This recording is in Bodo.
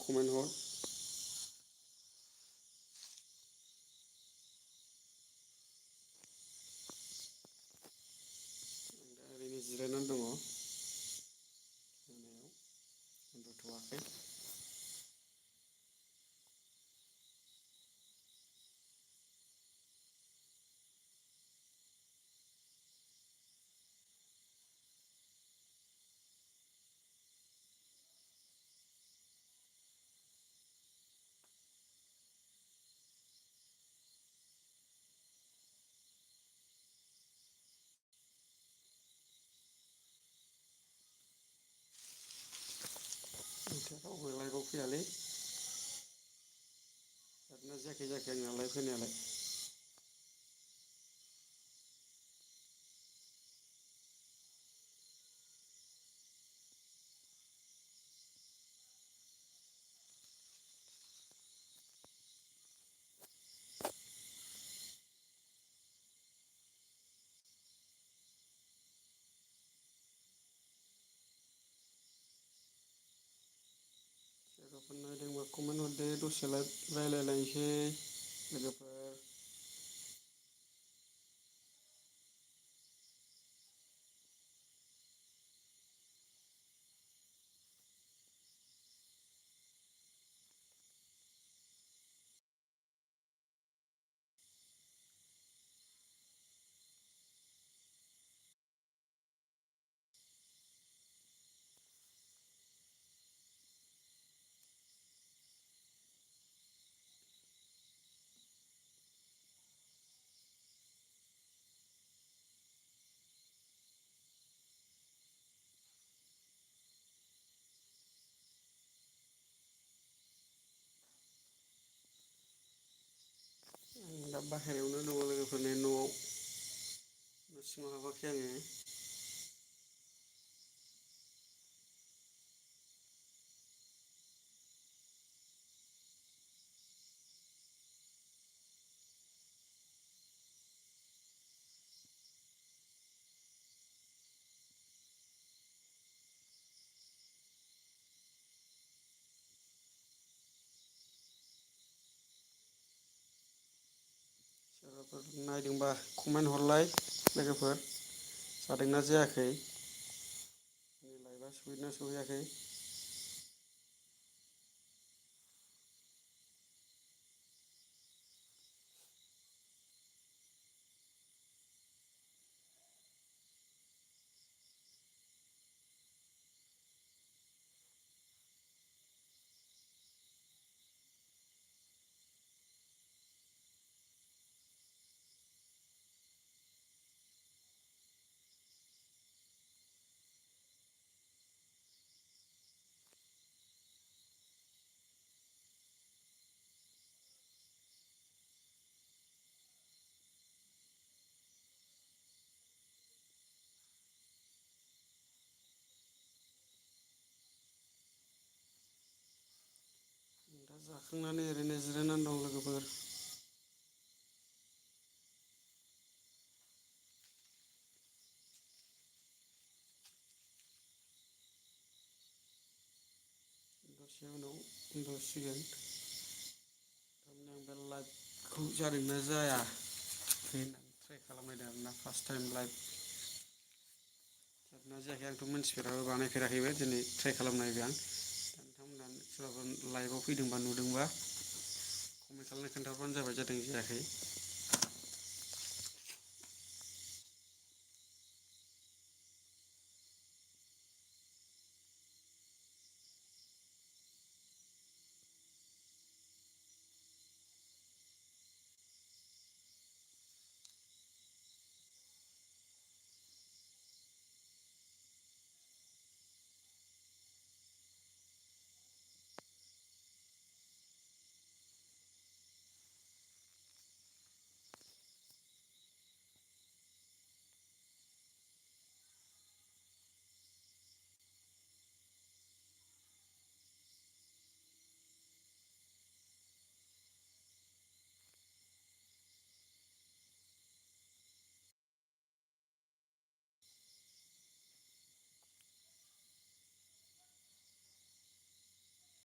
कमेन्ट हर। दा ओरैनो जिरायनानै दङ मोनायाव उन्दुथ'वाखै। रावबो लाइभआव फैयालै। दाना जायाखै आंनालाय फैनायालाय। सोरबाफोर नायदोंबा कमेन्ट हरदो, दसे रायलायलायनोसै लोगोफोर। आं दा बाहेरायावनो दङ लोगोफोरनि न'आव। न' सिङाव हाबाखै आङो। सोरबाफोर नायदोंबा कमेन्ट हरलाय लोगोफोर, जादोंना जायाखै, आंनि लाइभआ सहैदोंना सहैयाखै। दा जाखांनानै ओरैनो जिरायनानै दं लोगोफोर। दसे उनाव उन्दुसिगोन। थारमाने आं बे लाइभखौ जादोंना जाया होननानै ट्राइ खालामनायदों आरोना, फार्स्ट टाइम लाइभ। जादोंना जायाखै आंथ' मिन्थिफेराबो, बानायफेराखैबो, दिनै ट्राइ खालामनायबाय आं। दा नोंथांमोना सोरबाफोर लाइभआव फैदोंबा नुदोंबा कमेन्ट खालामनानै खोन्थाहरबानो जाबाय जादों जायाखै।